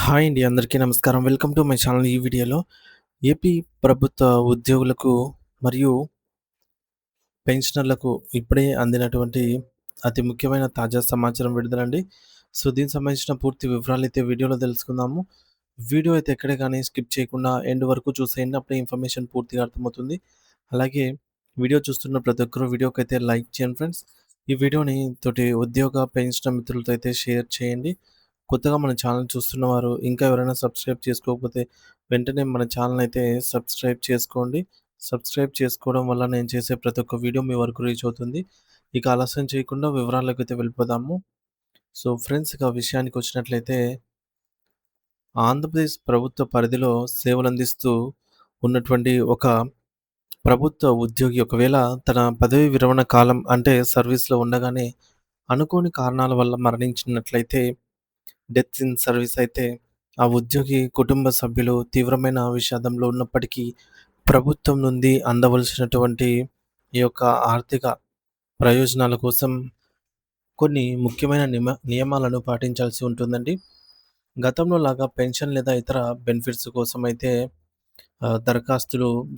Hi అండి. అందరికీ నమస్కారం. Welcome to my channel. ఈ వీడియోలో ఏపీ ప్రభుత్వ ఉద్యోగులకు మరియు పెన్షనర్లకు ఇప్పుడే అందినటువంటి అతి ముఖ్యమైన తాజా సమాచారం విడుదలండి. సో, దీనికి సంబంధించిన పూర్తి వివరాలైతే వీడియోలో తెలుసుకుందాము. వీడియో అయితే ఎక్కడే గానీ స్కిప్ చేయకుండా ఎండ్ వరకు చూసేయండి. అప్పుడే ఇన్ఫర్మేషన్ పూర్తిగా అర్థమవుతుంది. అలాగే వీడియో చూస్తున్న ప్రతి ఒక్కరు వీడియోకైతే లైక్ చేయండి ఫ్రెండ్స్. ఈ వీడియోని తోటి ఉద్యోగ, పెన్షనర్ మిత్రులతో అయితే షేర్ చేయండి. కొత్తగా మన ఛానల్ చూస్తున్నవారు ఇంకా ఎవరైనా సబ్స్క్రైబ్ చేసుకోకపోతే వెంటనే మన ఛానల్ అయితే సబ్స్క్రైబ్ చేసుకోండి. సబ్స్క్రైబ్ చేసుకోవడం వల్ల నేను చేసే ప్రతి ఒక్క వీడియో మీ వరకు రీచ్ అవుతుంది. ఇక ఆలస్యం చేయకుండా వివరాల్లోకైతే వెళ్ళిపోదాము. సో ఫ్రెండ్స్, ఇక విషయానికి వచ్చినట్లయితే ఆంధ్రప్రదేశ్ ప్రభుత్వ పరిధిలో సేవలందిస్తూ ఉన్నటువంటి ఒక ప్రభుత్వ ఉద్యోగి ఒకవేళ తన పదవీ విరమణ కాలం అంటే సర్వీస్‌లో ఉండగానే అనుకోని కారణాల వల్ల మరణించినట్లయితే డెత్ ఇన్ సర్వీస్ అయితే ఆ ఉద్యోగి కుటుంబ సభ్యులు తీవ్రమైన విషాదంలో ఉన్నప్పటికీ ప్రభుత్వం నుండి అందవలసినటువంటి ఈ యొక్క ఆర్థిక ప్రయోజనాల కోసం కొన్ని ముఖ్యమైన నియమాలను పాటించాల్సి ఉంటుందండి. గతంలో లాగా పెన్షన్ లేదా ఇతర బెనిఫిట్స్ కోసం అయితే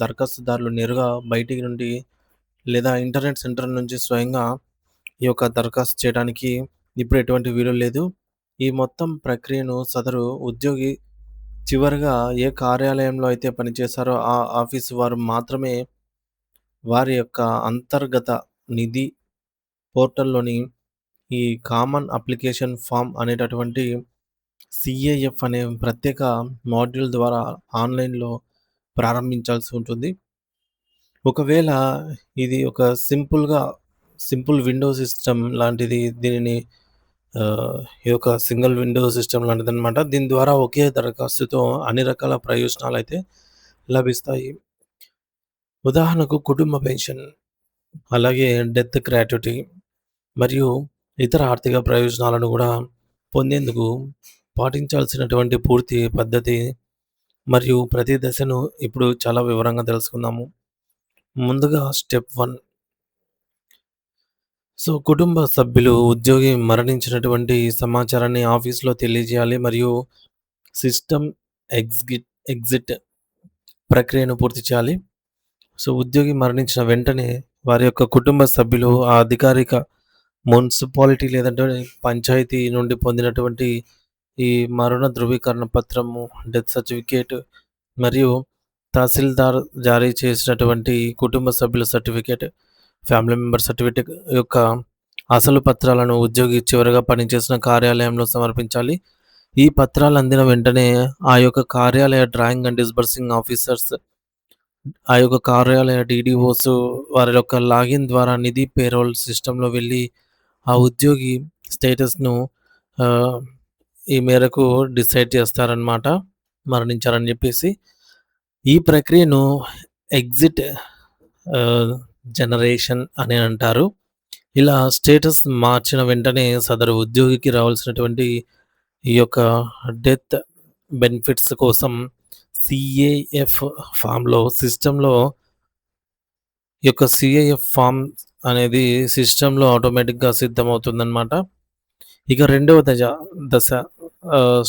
దరఖాస్తుదారులు నేరుగా బయటికి నుండి లేదా ఇంటర్నెట్ సెంటర్ నుంచి స్వయంగా ఈ యొక్క దరఖాస్తు చేయడానికి ఇప్పుడు ఎటువంటి వీలు లేదు. ఈ మొత్తం ప్రక్రియను సదరు ఉద్యోగి చివరగా ఏ కార్యాలయంలో అయితే పనిచేశారో ఆ ఆఫీసు వారు మాత్రమే వారి యొక్క అంతర్గత నిధి పోర్టల్‌లోని ఈ కామన్ అప్లికేషన్ ఫామ్ అనేటటువంటి సీఏఎఫ్ అనే ప్రత్యేక మాడ్యూల్ ద్వారా ఆన్‌లైన్‌లో ప్రారంభించాల్సి ఉంటుంది. ఒకవేళ ఇది ఒక సింపుల్ విండో సిస్టమ్ లాంటిది. దీనిని ఈ యొక్క సింగిల్ విండో సిస్టమ్ లాంటిదనమాట. దీని ద్వారా ఒకే దరఖాస్తుతో అన్ని రకాల ప్రయోజనాలైతే లభిస్తాయి. ఉదాహరణకు కుటుంబ పెన్షన్, అలాగే డెత్ గ్రాట్యుటీ మరియు ఇతర ఆర్థిక ప్రయోజనాలను గూడా పొందేందుకు పాటించాల్సినటువంటి పూర్తి పద్ధతి మరియు ప్రతి దశను ఇప్పుడు చాలా వివరంగా తెలుసుకుందాము. ముందుగా స్టెప్ 1. సో, కుటుంబ సభ్యులు ఉద్యోగి మరణించినటువంటి సమాచారాన్ని ఆఫీస్‌లో తెలియజేయాలి మరియు సిస్టమ్ ఎగ్జిట్ ప్రక్రియను పూర్తి చేయాలి. సో, ఉద్యోగి మరణించిన వెంటనే వారి యొక్క కుటుంబ సభ్యులు ఆ అధికారిక మున్సిపాలిటీ లేదంటే పంచాయతీ నుండి పొందినటువంటి ఈ మరణ ధృవీకరణ పత్రము, డెత్ సర్టిఫికేట్ మరియు తహసీల్దార్ జారీ చేసినటువంటి కుటుంబ సభ్యుల సర్టిఫికేట్, ఫ్యామిలీ మెంబర్ సర్టిఫికేట్ యొక్క అసలు పత్రాలను ఉద్యోగి చివరగా పనిచేసిన కార్యాలయంలో సమర్పించాలి. ఈ పత్రాలు అందిన వెంటనే ఆ యొక్క కార్యాలయ డ్రాయింగ్ అండ్ డిస్బర్సింగ్ ఆఫీసర్స్, ఆ యొక్క కార్యాలయ డీడీఓస్ వారి యొక్క లాగిన్ ద్వారా నిధి పేరోల్ సిస్టమ్‌లో వెళ్ళి ఆ ఉద్యోగి స్టేటస్‌ను ఆహ్, ఈ మేరకు డిసైడ్ చేస్తారనమాట. మరణించారని జెప్పేసి. ఈ ప్రక్రియను ఎగ్జిట్ ఆహ్, జనరేషన్ అని అంటారు. ఇలా స్టేటస్ మార్చిన వెంటనే సదరు ఉద్యోగికి రావాల్సినటువంటి ఈ యొక్క డెత్ బెనిఫిట్స్ కోసం సీఏఎఫ్ ఫామ్‌లో సిస్టమ్‌లో ఈ యొక్క సీఏఎఫ్ ఫామ్ అనేది సిస్టమ్‌లో ఆటోమేటిక్‌గా సిద్ధమవుతుందనమాట. ఇక రెండవ దశ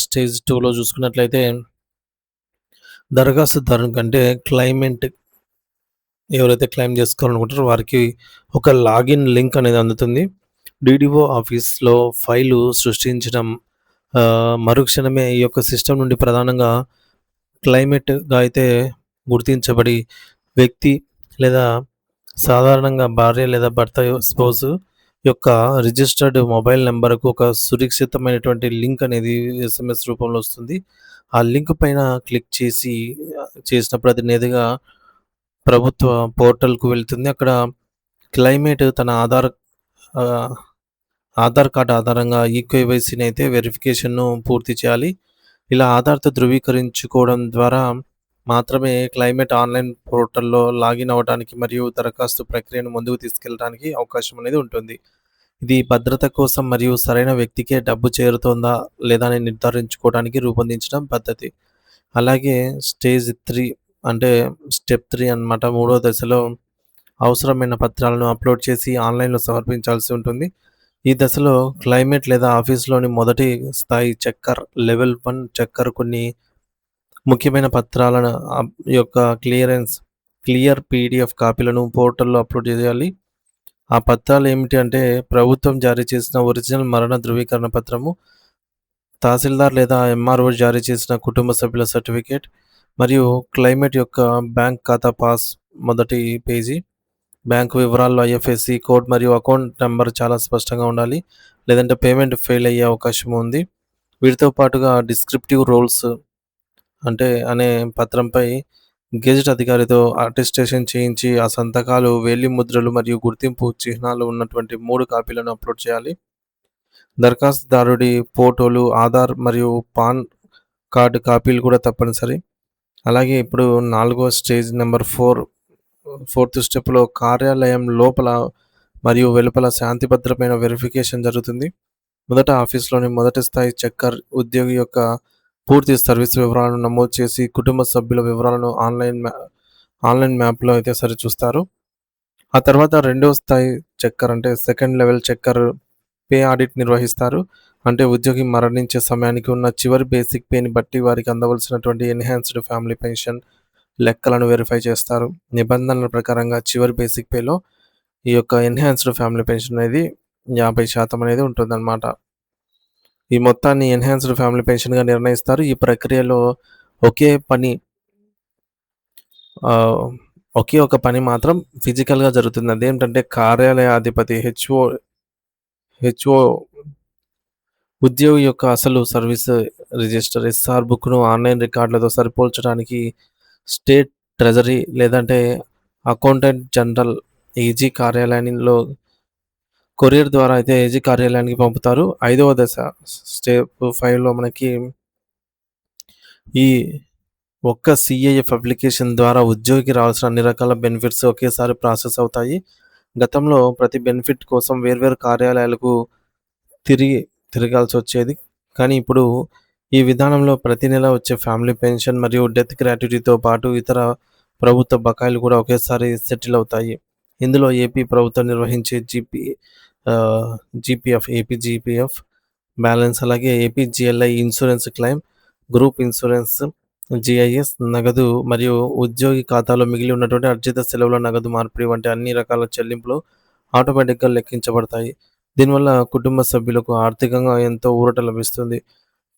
స్టేజ్ 2లో చూసుకున్నట్లయితే దరఖాస్తుదారుని కంటే క్లైమెంట్ ఎవరైతే క్లెయిమ్ చేసుకోవాలనుకుంటారో వారికి ఒక లాగిన్ లింక్ అనేది అందుతుంది. డీడీఓ ఆఫీస్‌లో ఫైలు సృష్టించడం మరుక్షణమే ఈ యొక్క సిస్టమ్ నుండి ప్రధానంగా క్లైమేట్‌గా అయితే గుర్తించబడి వ్యక్తి లేదా సాధారణంగా భార్య లేదా భర్త స్పౌస్ యొక్క రిజిస్టర్డ్ మొబైల్ నంబర్‌కు ఒక సురక్షితమైనటువంటి లింక్ అనేది ఎస్ఎంఎస్ రూపంలో వస్తుంది. ఆ లింక్ పైన క్లిక్ చేసినప్పుడు అది నేరుగా ప్రభుత్వ పోర్టల్‌కు వెళ్తుంది. అక్కడ క్లైమేట్ తన ఆహ్, ఆధార్ కార్డ్ ఆధారంగా ఈకేవైసీని అయితే వెరిఫికేషన్‌ను పూర్తి చేయాలి. ఇలా ఆధార్‌తో ధృవీకరించుకోవడం ద్వారా మాత్రమే క్లైమేట్ ఆన్‌లైన్ పోర్టల్‌లో లాగిన్ అవ్వడానికి మరియు దరఖాస్తు ప్రక్రియను ముందుకు తీసుకెళ్ళడానికి అవకాశం అనేది ఉంటుంది. ఇది భద్రత కోసం మరియు సరైన వ్యక్తికే డబ్బు చేరుతోందా లేదా అని నిర్ధారించుకోవడానికి రూపొందించిన పద్ధతి. అలాగే స్టేజ్ 3 అంటే స్టెప్ 3 అన్నమాట. మూడో దశలో అవసరమైన పత్రాలను అప్‌లోడ్ చేసి ఆన్‌లైన్‌లో సమర్పించాల్సి ఉంటుంది. ఈ దశలో క్లైమేట్ లేదా ఆఫీస్‌లోని మొదటి స్థాయి చెక్కర్ లెవెల్ 1 చెక్కర్ కొన్ని ముఖ్యమైన పత్రాలను యొక్క క్లియర్ పీడీఎఫ్ కాపీలను పోర్టల్‌లో అప్‌లోడ్ చేయాలి. ఆ పత్రాలు ఏమిటి అంటే ప్రభుత్వం జారీ చేసిన ఒరిజినల్ మరణ ధృవీకరణ పత్రము, తహసీల్దార్ లేదా ఎంఆర్ఓ జారీ చేసిన కుటుంబ సభ్యుల సర్టిఫికేట్ మరియు క్లైమేట్ యొక్క బ్యాంక్ ఖాతా పాస్ మొదటి పేజీ. బ్యాంకు వివరాల్లో ఐఎఫ్ఎస్సి కోడ్ మరియు అకౌంట్ నంబర్ చాలా స్పష్టంగా ఉండాలి. లేదంటే పేమెంట్ ఫెయిల్ అయ్యే అవకాశం ఉంది. వీటితో పాటుగా డిస్క్రిప్టివ్ రోల్స్ అనే పత్రంపై గెజిట్ అధికారితో అటెస్టేషన్ చేయించి, ఆ సంతకాలు, వేలి ముద్రలు మరియు గుర్తింపు చిహ్నాలు ఉన్నటువంటి 3 కాపీలను అప్‌లోడ్ చేయాలి. దరఖాస్తుదారుడి ఫోటోలు, ఆధార్ మరియు పాన్ కార్డ్ కాపీలు కూడా తప్పనిసరి. అలాగే ఇప్పుడు నాలుగో స్టేజ్ నంబర్ 4 ఫోర్త్ స్టెప్‌లో కార్యాలయం లోపల మరియు వెలుపల శాంతి భద్రమైన వెరిఫికేషన్ జరుగుతుంది. మొదట ఆఫీస్‌లోని మొదటి స్థాయి చెక్కర్ ఉద్యోగి యొక్క పూర్తి సర్వీస్ వివరాలను నమోదు చేసి, కుటుంబ సభ్యుల వివరాలను ఆన్‌లైన్ మ్యాప్‌లో అయితే సరిచూస్తారు. ఆ తర్వాత రెండవ స్థాయి చెక్కర్ అంటే సెకండ్ లెవెల్ చెక్కర్ పే ఆడిట్ నిర్వహిస్తారు. అంటే ఉద్యోగి మరణించే సమయానికి ఉన్న చివరి బేసిక్ పేని బట్టి వారికి అందవలసినటువంటి ఎన్హాన్స్డ్ ఫ్యామిలీ పెన్షన్ లెక్కలను వెరిఫై చేస్తారు. నిబంధనల ప్రకారంగా చివరి బేసిక్ పేలో ఈ యొక్క ఎన్హాన్స్డ్ ఫ్యామిలీ పెన్షన్ అనేది 50% అనేది ఉంటుందన్నమాట. ఈ మొత్తాన్ని ఎన్హాన్స్డ్ ఫ్యామిలీ పెన్షన్‌గా నిర్ణయిస్తారు. ఈ ప్రక్రియలో ఒకే పని ఆహ్, ఒకే ఒక పని మాత్రం ఫిజికల్‌గా జరుగుతుంది. అదేంటంటే కార్యాలయాధిపతి హెచ్ఓ ఉద్యోగి యొక్క అసలు సర్వీస్ రిజిస్టర్ ఎస్ఆర్ బుక్‌ను ఆన్‌లైన్ రికార్డులతో సరిపోల్చడానికి స్టేట్ ట్రెజరీ లేదంటే అకౌంటెంట్ జనరల్ ఏజీ కార్యాలయంలో కొరియర్ ద్వారా అయితే ఏజీ కార్యాలయానికి పంపుతారు. ఐదవ దశ స్టెప్ 5లో మనకి ఈ ఒక్క సీఏఎఫ్ అప్లికేషన్ ద్వారా ఉద్యోగికి రావాల్సిన అన్ని రకాల బెనిఫిట్స్ ఒకేసారి ప్రాసెస్ అవుతాయి. గతంలో ప్రతి బెనిఫిట్ కోసం వేర్వేరు కార్యాలయాలకు తిరిగి తిరగాల్సొచ్చేది. కానీ ఇప్పుడు ఈ విధానంలో ప్రతి నెల వచ్చే ఫ్యామిలీ పెన్షన్ మరియు డెత్ గ్రాట్యుటీతో పాటు ఇతర ప్రభుత్వ బకాయిలు కూడా ఒకేసారి సెటిల్ అవుతాయి. ఇందులో ఏపీ ప్రభుత్వం నిర్వహించే ఆహ్, ఏపీ జీపీఎఫ్ బ్యాలెన్స్, అలాగే AP GLI insurance claim, group insurance, GIS నగదు మరియు ఉద్యోగి ఖాతాలో మిగిలి ఉన్నటువంటి అర్జిత సెలవుల నగదు మార్పిడి వంటి అన్ని రకాల చెల్లింపులు ఆటోమేటిక్‌గా లెక్కించబడతాయి. దీనివల్ల కుటుంబ సభ్యులకు ఆర్థికంగా ఎంతో ఊరట లభిస్తుంది.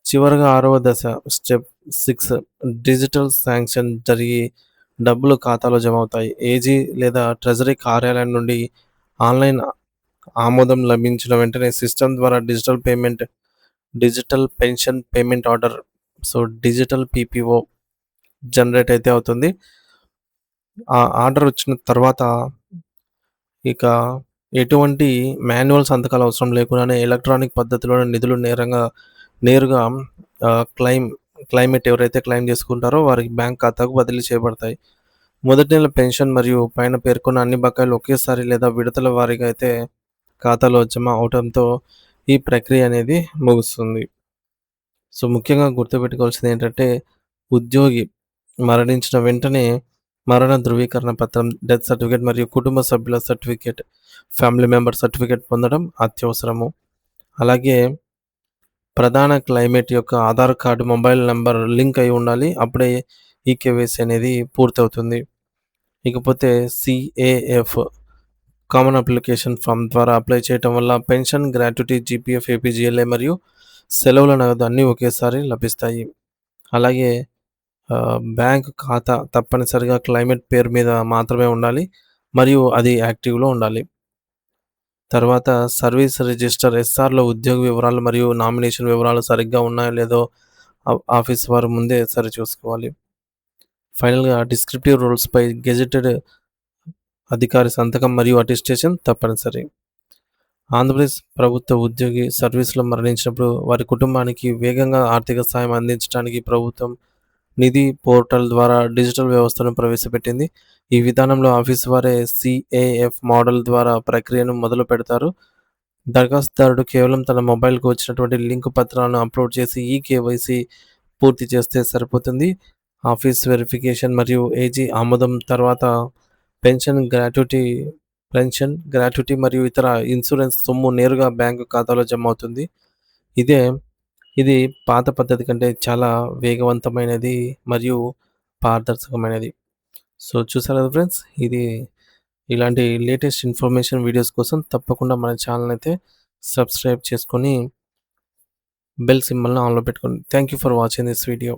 చివరగా ఆరవ దశ స్టెప్ 6 డిజిటల్ శాంక్షన్ జరిగి డబ్బులు ఖాతాలో జమ అవుతాయి. ఏజీ లేదా ట్రెజరీ కార్యాలయం నుండి ఆన్‌లైన్ ఆమోదం లభించిన వెంటనే సిస్టమ్ ద్వారా digital pension payment order digital PPO generate అయితే అవుతుంది. ఆ ఆర్డర్ వచ్చిన తర్వాత ఇక ఎటువంటి మాన్యువల్ సంతకాలు అవసరం లేకుండానే ఎలక్ట్రానిక్ పద్ధతిలోనే నిధులు నేరుగా క్లైమేట్ ఎవరైతే క్లెయిమ్ చేసుకుంటారో వారికి బ్యాంక్ ఖాతాకు బదిలీ చేయబడతాయి. మొదటి నెల పెన్షన్ మరియు పైన పేర్కొన్న అన్ని బకాయిలు ఒకేసారి లేదా విడతల వారీగా అయితే ఖాతాలో జమ అవటంతో ఈ ప్రక్రియ అనేది ముగుస్తుంది. ముఖ్యంగా గుర్తుపెట్టుకోవాల్సింది ఏంటంటే, ఉద్యోగి మరణించిన వెంటనే మరణ ధృవీకరణ పత్రం, డెత్ సర్టిఫికేట్ మరియు కుటుంబ సభ్యుల సర్టిఫికేట్, ఫ్యామిలీ మెంబర్ సర్టిఫికేట్ పొందడం అత్యవసరము. అలాగే ప్రధాన క్లైమేట్ యొక్క Aadhaar card, mobile number link అయి ఉండాలి. అప్పుడే ఈకేవైసీ అనేది పూర్తవుతుంది. ఇకపోతే సీఏఎఫ్ కామన్ అప్లికేషన్ ఫార్మ్ ద్వారా అప్లై చేయటం వల్ల పెన్షన్, గ్రాట్యుటీ, జీపీఎఫ్, ఏపీజీఎల్ఐ మరియు సెలవుల నగదు అన్నీ ఒకేసారి లభిస్తాయి. అలాగే బ్యాంక్ ఖాతా తప్పనిసరిగా క్లైమేట్ పేరు మీద మాత్రమే ఉండాలి మరియు అది యాక్టివ్‌లో ఉండాలి. తర్వాత సర్వీస్ రిజిస్టర్ ఎస్ఆర్‌లో ఉద్యోగి వివరాలు మరియు నామినేషన్ వివరాలు సరిగ్గా ఉన్నాయో లేదో ఆఫీస్ వారు ముందే సరిచూసుకోవాలి. ఫైనల్‌గా డిస్క్రిప్టివ్ రూల్స్‌పై గెజిటెడ్ అధికారి సంతకం మరియు అటెస్టేషన్ తప్పనిసరి. ఆంధ్రప్రదేశ్ ప్రభుత్వ ఉద్యోగి సర్వీస్‌లో మరణించినప్పుడు వారి కుటుంబానికి వేగంగా ఆర్థిక సాయం అందించడానికి ప్రభుత్వం నిధి పోర్టల్ ద్వారా డిజిటల్ వ్యవస్థను ప్రవేశపెట్టింది. ఈ విధానంలో ఆఫీస్ వారే సీఏఎఫ్ మోడల్ ద్వారా ప్రక్రియను మొదలుపెడతారు. దరఖాస్తుదారుడు కేవలం తన మొబైల్‌కు వచ్చినటువంటి లింక్ పత్రాలను అప్‌లోడ్ చేసి ఈకేవైసీ పూర్తి చేస్తే సరిపోతుంది. ఆఫీస్ వెరిఫికేషన్ మరియు ఏజీ ఆమోదం తర్వాత పెన్షన్, గ్రాట్యుటీ పెన్షన్, గ్రాట్యుటీ మరియు ఇతర ఇన్సూరెన్స్ సొమ్ము నేరుగా బ్యాంకు ఖాతాలో జమ అవుతుంది. ఇదే ఇది పాత పద్ధతి కంటే చాలా వేగవంతమైనది మరియు పారదర్శకమైనది. సో, చూసారు కదా ఫ్రెండ్స్. ఇలాంటి లేటెస్ట్ ఇన్ఫర్మేషన్ వీడియోస్ కోసం తప్పకుండా మన ఛానెల్ అయితే సబ్స్క్రైబ్ చేసుకొని బెల్ సింబల్‌ని ఆన్‌లో పెట్టుకోండి. Thank you for watching this video.